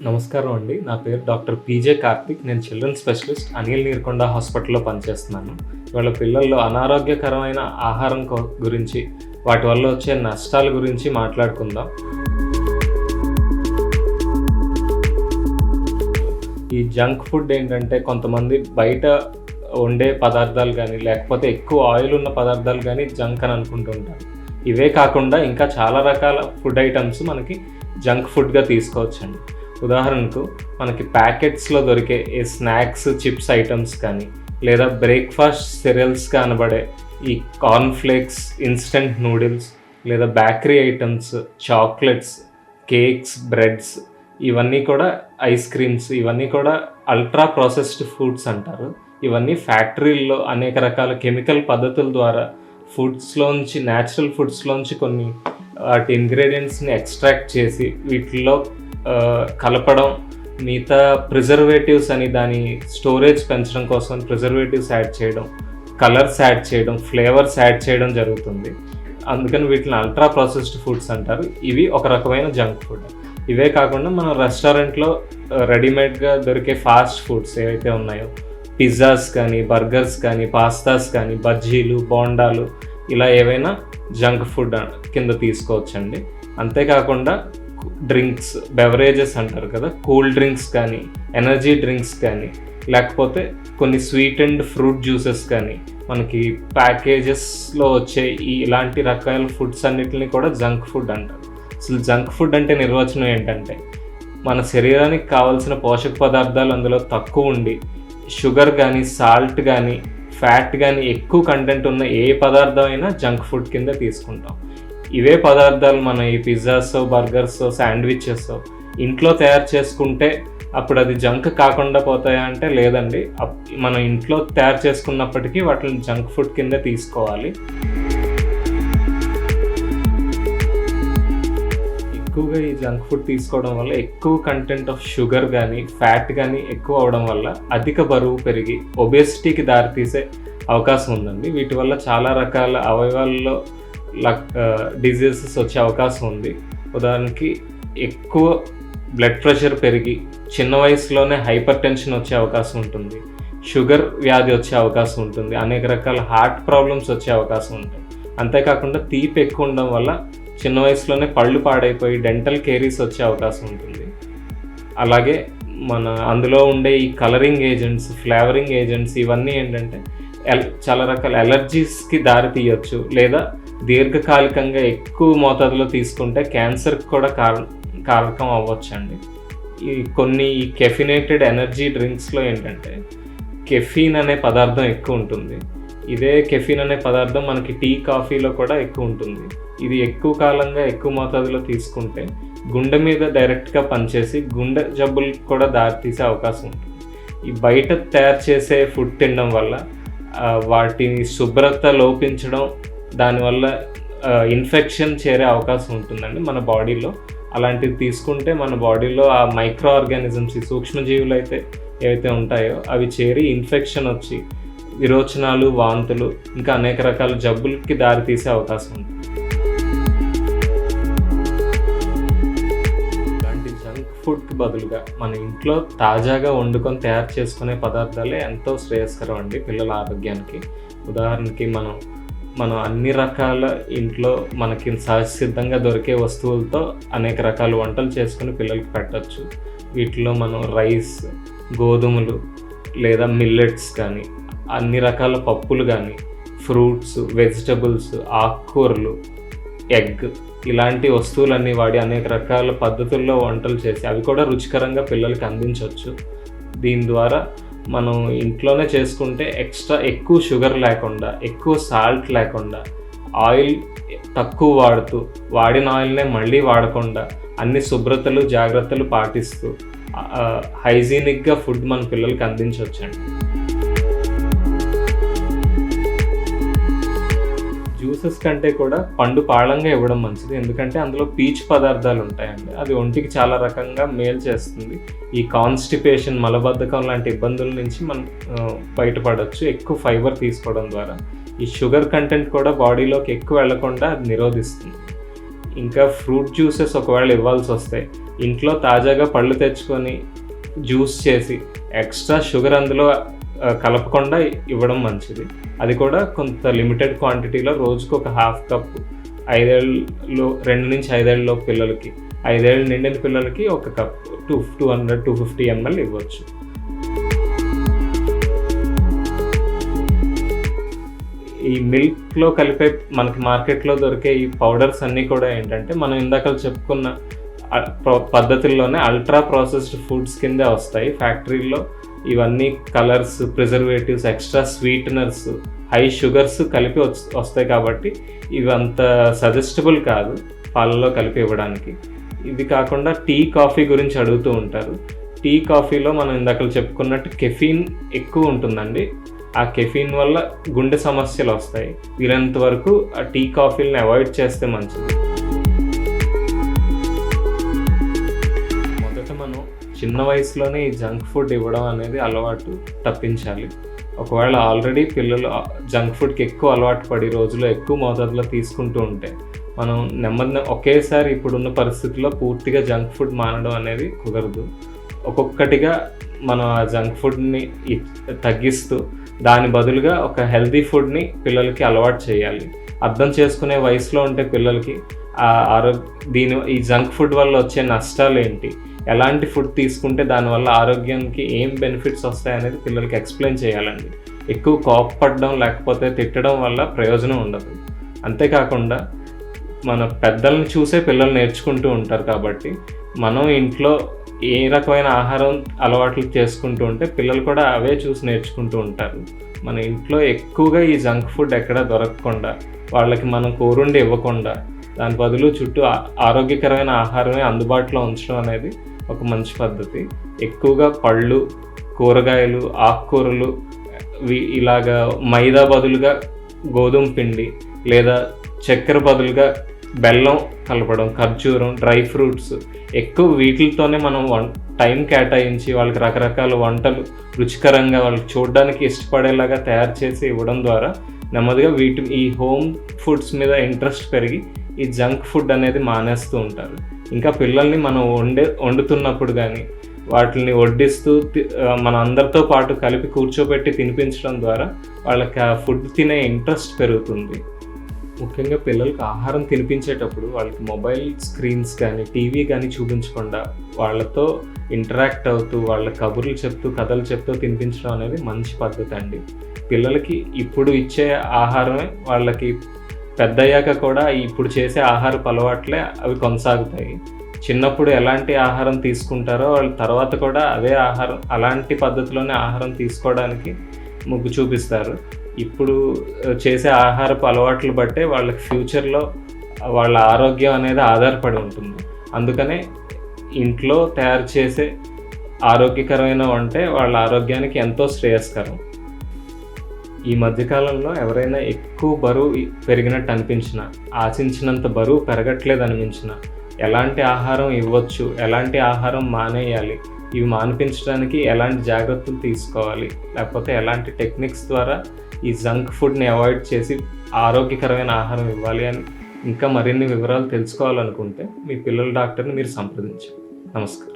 నమస్కారం అండి. నా పేరు డాక్టర్ పీజే కార్తిక్. నేను చిల్డ్రన్ స్పెషలిస్ట్ అనిల్ నీర్కొండ హాస్పిటల్‌లో పనిచేస్తున్నాను. ఇవాళ పిల్లల్లో అనారోగ్యకరమైన ఆహారం గురించి, వాటి వల్ల వచ్చే నష్టాల గురించి మాట్లాడుకుందాం. ఈ జంక్ ఫుడ్ ఏంటంటే కొంతమంది బయట వండే పదార్థాలు కానీ, లేకపోతే ఎక్కువ ఆయిల్ ఉన్న పదార్థాలు కానీ జంక్ అని అనుకుంటూ ఉంటారు. ఇవే కాకుండా ఇంకా చాలా రకాల ఫుడ్ ఐటమ్స్ మనకి జంక్ ఫుడ్గా తీసుకోవచ్చండి. ఉదాహరణకు మనకి ప్యాకెట్స్లో దొరికే ఈ స్నాక్స్, చిప్స్ ఐటమ్స్ కానీ, లేదా బ్రేక్ఫాస్ట్ సిరియల్స్ అనబడే ఈ కార్న్ఫ్లేక్స్, ఇన్స్టెంట్ నూడిల్స్, లేదా bakery items, chocolates, cakes, breads, ఇవన్నీ కూడా ఐస్ క్రీమ్స్, ఇవన్నీ కూడా అల్ట్రా ప్రాసెస్డ్ ఫుడ్స్ అంటారు. ఇవన్నీ ఫ్యాక్టరీల్లో అనేక రకాల కెమికల్ పద్ధతుల ద్వారా ఫుడ్స్లోంచి, న్యాచురల్ ఫుడ్స్లోంచి కొన్ని వాటి ఇంగ్రీడియంట్స్ని ఎక్స్ట్రాక్ట్ చేసి వీటిల్లో కలపడం, మిగతా ప్రిజర్వేటివ్స్ అని దాని స్టోరేజ్ పెంచడం కోసం ప్రిజర్వేటివ్స్ యాడ్ చేయడం, కలర్స్ యాడ్ చేయడం, ఫ్లేవర్స్ యాడ్ చేయడం జరుగుతుంది. అందుకని వీటిని అల్ట్రా ప్రాసెస్డ్ ఫుడ్స్ అంటారు. ఇవి ఒక రకమైన జంక్ ఫుడ్. ఇవే కాకుండా మనం రెస్టారెంట్లో రెడీమేడ్గా దొరికే ఫాస్ట్ ఫుడ్స్ ఏవైతే ఉన్నాయో, పిజ్జాస్ కానీ, బర్గర్స్ కానీ, పాస్తాస్ కానీ, బజ్జీలు, బోండాలు, ఇలా ఏవైనా జంక్ ఫుడ్ కింద తీసుకోవచ్చండి. అంతేకాకుండా డ్రింక్స్, బెవరేజెస్ అంటారు కదా, కూల్ డ్రింక్స్ కానీ, ఎనర్జీ డ్రింక్స్ కానీ, లేకపోతే కొన్ని స్వీట్ అండ్ ఫ్రూట్ జ్యూసెస్ కానీ, మనకి ప్యాకేజెస్లో వచ్చే ఇలాంటి రకాల ఫుడ్స్ అన్నిటిని కూడా జంక్ ఫుడ్ అంటారు. అసలు జంక్ ఫుడ్ అంటే నిర్వచనం ఏంటంటే, మన శరీరానికి కావాల్సిన పోషక పదార్థాలు అందులో తక్కువ ఉండి, షుగర్ కానీ, సాల్ట్ కానీ, ఫ్యాట్ కానీ ఎక్కువ కంటెంట్ ఉన్న ఏ పదార్థం అయినా జంక్ ఫుడ్ కింద తీసుకుంటాం. ఇవే పదార్థాలు మన ఈ పిజ్జాస్, బర్గర్స్, శాండ్విచెస్ ఇంట్లో తయారు చేసుకుంటే అప్పుడు అది జంక్ కాకుండా పోతాయా అంటే లేదండి. మనం ఇంట్లో తయారు చేసుకున్నప్పటికీ వాటిని జంక్ ఫుడ్ కింద తీసుకోవాలి. ఎక్కువగా ఈ జంక్ ఫుడ్ తీసుకోవడం వల్ల ఎక్కువ కంటెంట్ ఆఫ్ షుగర్ కానీ, ఫ్యాట్ కానీ ఎక్కువ అవడం వల్ల అధిక బరువు పెరిగి ఒబేసిటీకి దారితీసే అవకాశం ఉందండి. వీటి వల్ల చాలా రకాల అవయవాల్లో డిజీజెస్ వచ్చే అవకాశం ఉంది. ఉదాహరణకి ఎక్కువ బ్లడ్ ప్రెషర్ పెరిగి చిన్న వయసులోనే హైపర్ టెన్షన్ వచ్చే అవకాశం ఉంటుంది, షుగర్ వ్యాధి వచ్చే అవకాశం ఉంటుంది, అనేక రకాల హార్ట్ ప్రాబ్లమ్స్ వచ్చే అవకాశం ఉంటుంది. అంతేకాకుండా తీపి ఎక్కువ ఉండడం వల్ల చిన్న వయసులోనే పళ్ళు పాడైపోయి డెంటల్ కేరీస్ వచ్చే అవకాశం ఉంటుంది. అలాగే అందులో ఉండే ఈ కలరింగ్ ఏజెంట్స్, ఫ్లేవరింగ్ ఏజెంట్స్, ఇవన్నీ ఏంటంటే చాలా రకాల ఎలర్జీస్కి దారి తీయచ్చు, లేదా దీర్ఘకాలికంగా ఎక్కువ మోతాదులో తీసుకుంటే క్యాన్సర్కి కూడా కారకం అవ్వచ్చండి. ఈ కెఫినేటెడ్ ఎనర్జీ డ్రింక్స్లో ఏంటంటే కెఫీన్ అనే పదార్థం ఎక్కువ ఉంటుంది. ఇదే కెఫీన్ అనే పదార్థం మనకి టీ, కాఫీలో కూడా ఎక్కువ ఉంటుంది. ఇది ఎక్కువ కాలంగా ఎక్కువ మోతాదులో తీసుకుంటే గుండె మీద డైరెక్ట్గా పనిచేసి గుండె జబ్బులకు కూడా దారితీసే అవకాశం ఉంటుంది. ఈ బయట తయారు చేసే ఫుడ్ తినడం వల్ల వాటిని శుభ్రత లోపించడం, దానివల్ల ఇన్ఫెక్షన్ చేరే అవకాశం ఉంటుందండి మన బాడీలో. అలాంటివి తీసుకుంటే మన బాడీలో ఆ మైక్రో ఆర్గానిజమ్స్, ఈ సూక్ష్మజీవులు ఏవైతే ఉంటాయో అవి చేరి ఇన్ఫెక్షన్ వచ్చి విరోచనాలు, వాంతులు, ఇంకా అనేక రకాల జబ్బులకి దారితీసే అవకాశం ఉంటుంది. ఇలాంటి జంక్ ఫుడ్కి బదులుగా మన ఇంట్లో తాజాగా వండుకొని తయారు చేసుకునే పదార్థాలే ఎంతో శ్రేయస్కరం అండి పిల్లల ఆరోగ్యానికి. ఉదాహరణకి మనం అన్ని రకాల ఇంట్లో మనకి సహజసిద్ధంగా దొరికే వస్తువులతో అనేక రకాల వంటలు చేసుకుని పిల్లలకి పెట్టచ్చు. వీటిలో మనం రైస్, గోధుమలు, లేదా మిల్లెట్స్ కానీ, అన్ని రకాల పప్పులు కానీ, ఫ్రూట్స్, వెజిటబుల్స్, ఆకుకూరలు, ఎగ్, ఇలాంటి వస్తువులన్నీ వాడి అనేక రకాల పద్ధతుల్లో వంటలు చేసి అవి కూడా రుచికరంగా పిల్లలకి అందించవచ్చు. దీని ద్వారా మనం ఇంట్లోనే చేసుకుంటే ఎక్కువ షుగర్ లేకుండా, ఎక్కువ సాల్ట్ లేకుండా, ఆయిల్ తక్కువ వాడుతూ, వాడిన ఆయిల్నే మళ్ళీ వాడకుండా అన్ని శుభ్రతలు, జాగ్రత్తలు పాటిస్తూ హైజీనిక్గా ఫుడ్ మన పిల్లలకి అందించవచ్చండి. జ్యూసెస్ కంటే కూడా పండు పాళంగా ఇవ్వడం మంచిది. ఎందుకంటే అందులో పీచు పదార్థాలు ఉంటాయండి. అది ఒంటికి చాలా రకంగా మేలు చేస్తుంది. ఈ కాన్స్టిపేషన్, మలబద్ధకం లాంటి ఇబ్బందుల నుంచి మనం బయటపడవచ్చు ఎక్కువ ఫైబర్ తీసుకోవడం ద్వారా. ఈ షుగర్ కంటెంట్ కూడా బాడీలోకి ఎక్కువ వెళ్లకుండా అది నిరోధిస్తుంది. ఇంకా ఫ్రూట్ జ్యూసెస్ ఒకవేళ ఇవ్వాల్సి వస్తే ఇంట్లో తాజాగా పళ్ళు తెచ్చుకొని జ్యూస్ చేసి ఎక్స్ట్రా షుగర్ అందులో కలపకుండా ఇవ్వడం మంచిది. అది కూడా కొంత లిమిటెడ్ క్వాంటిటీలో రోజుకు ఒక హాఫ్ కప్ 2 నుంచి 5 ఏళ్ళ పిల్లలకి, 5 ఏళ్ళు నిండిన పిల్లలకి ఒక కప్ 200-250 ml ఇవ్వచ్చు. ఈ మిల్క్లో కలిపే మనకి మార్కెట్లో దొరికే ఈ పౌడర్స్ అన్నీ కూడా ఏంటంటే మనం ఇందాక చెప్పుకున్న పద్ధతుల్లోనే అల్ట్రా ప్రాసెస్డ్ ఫుడ్స్ కిందే వస్తాయి. ఫ్యాక్టరీలో ఇవన్నీ colours, preservatives, extra sweeteners, high sugars కలిపి వస్తాయి కాబట్టి ఇవి అంత సజెస్టబుల్ కాదు పాలలో కలిపి ఇవ్వడానికి. ఇది కాకుండా టీ, కాఫీ గురించి అడుగుతూ ఉంటారు. టీ, కాఫీలో మనం ఇందాక చెప్పుకున్నట్టు కెఫీన్ ఎక్కువ ఉంటుందండి. ఆ కెఫీన్ వల్ల గుండె సమస్యలు వస్తాయి. వీలైనంత వరకు ఆ టీ, కాఫీలను అవాయిడ్ చేస్తే మంచిది. మొదట మనం చిన్న వయసులోనే ఈ జంక్ ఫుడ్ ఇవ్వడం అనేది అలవాటు తప్పించాలి. ఒకవేళ ఆల్రెడీ పిల్లలు జంక్ ఫుడ్కి ఎక్కువ అలవాటు పడి రోజులో ఎక్కువ మోతాదులో తీసుకుంటూ ఉంటే మనం నెమ్మది ఒకేసారి ఇప్పుడున్న పరిస్థితుల్లో పూర్తిగా జంక్ ఫుడ్ మానడం అనేది కుదరదు. ఒక్కొక్కటిగా మనం ఆ జంక్ ఫుడ్ని తగ్గిస్తూ దాని బదులుగా ఒక హెల్తీ ఫుడ్ని పిల్లలకి అలవాటు చేయాలి. అర్థం చేసుకునే వయసులో ఉంటే పిల్లలకి ఈ జంక్ ఫుడ్ వల్ల వచ్చే నష్టాలు ఏంటి, ఎలాంటి ఫుడ్ తీసుకుంటే దానివల్ల ఆరోగ్యానికి ఏం బెనిఫిట్స్ వస్తాయనేది పిల్లలకి ఎక్స్ప్లెయిన్ చేయాలండి. ఎక్కువ కోపపడడం లేకపోతే తిట్టడం వల్ల ప్రయోజనం ఉండదు. అంతేకాకుండా మన పెద్దల్ని చూసే పిల్లలు నేర్చుకుంటూ ఉంటారు కాబట్టి మనం ఇంట్లో ఏ రకమైన ఆహారం అలవాట్లు చేసుకుంటూ ఉంటే పిల్లలు కూడా అవే చూసి నేర్చుకుంటూ ఉంటారు. మన ఇంట్లో ఎక్కువగా ఈ జంక్ ఫుడ్ ఎక్కడ దొరకకుండా, వాళ్ళకి మనం కోరుండి ఇవ్వకుండా దాని బదులు చుట్టూ ఆరోగ్యకరమైన ఆహారమే అందుబాటులో ఉంచడం అనేది ఒక మంచి పద్ధతి. ఎక్కువగా పళ్ళు, కూరగాయలు, ఆకుకూరలు, ఇలాగా మైదా బదులుగా గోధుమ పిండి లేదా చక్కెర బదులుగా బెల్లం కలపడం, ఖర్జూరం, డ్రై ఫ్రూట్స్, ఎక్కువ వీటితోనే మనం టైం కేటాయించి వాళ్ళకి రకరకాల వంటలు రుచికరంగా వాళ్ళకి చూడడానికి ఇష్టపడేలాగా తయారు చేసి ఇవ్వడం ద్వారా నెమ్మదిగా ఈ హోమ్ ఫుడ్స్ మీద ఇంట్రెస్ట్ పెరిగి ఈ జంక్ ఫుడ్ అనేది మానేస్తూ ఉంటారు. ఇంకా పిల్లల్ని మనం వండుతున్నప్పుడు కానీ వాటిని వడ్డిస్తూ మన అందరితో పాటు కలిపి కూర్చోబెట్టి తినిపించడం ద్వారా వాళ్ళకి ఆ ఫుడ్ తినే ఇంట్రెస్ట్ పెరుగుతుంది. ముఖ్యంగా పిల్లలకి ఆహారం తినిపించేటప్పుడు వాళ్ళకి మొబైల్ స్క్రీన్స్ కానీ టీవీ కానీ చూపించకుండా వాళ్ళతో ఇంటరాక్ట్ అవుతూ వాళ్ళ కబుర్లు చెప్తూ కథలు చెప్తూ తినిపించడం అనేది మంచి పద్ధతి అండి. పిల్లలకి ఇప్పుడు ఇచ్చే ఆహారమే వాళ్ళకి పెద్దయ్యాక కూడా ఇప్పుడు చేసే ఆహారపు అలవాట్లే అవి కొనసాగుతాయి. చిన్నప్పుడు ఎలాంటి ఆహారం తీసుకుంటారో వాళ్ళ తర్వాత కూడా అదే ఆహారం, అలాంటి పద్ధతిలోనే ఆహారం తీసుకోవడానికి మొగ్గు చూపిస్తారు. ఇప్పుడు చేసే ఆహారపు అలవాట్లు బట్టే వాళ్ళకి ఫ్యూచర్లో వాళ్ళ ఆరోగ్యం అనేది ఆధారపడి ఉంటుంది. అందుకనే ఇంట్లో తయారు చేసే ఆరోగ్యకరమైన వంటే వాళ్ళ ఆరోగ్యానికి ఎంతో శ్రేయస్కరం. ఈ మధ్యకాలంలో ఎవరైనా ఎక్కువ బరువు పెరిగినట్టు అనిపించినా, ఆశించినంత బరువు పెరగట్లేదు అనిపించినా, ఎలాంటి ఆహారం ఇవ్వచ్చు, ఎలాంటి ఆహారం మానేయాలి, ఇవి మానిపించడానికి ఎలాంటి జాగ్రత్తలు తీసుకోవాలి, లేకపోతే ఎలాంటి టెక్నిక్స్ ద్వారా ఈ జంక్ ఫుడ్ని అవాయిడ్ చేసి ఆరోగ్యకరమైన ఆహారం ఇవ్వాలి అని ఇంకా మరిన్ని వివరాలు తెలుసుకోవాలనుకుంటే మీ పిల్లల డాక్టర్ని మీరు సంప్రదించండి. నమస్కారం.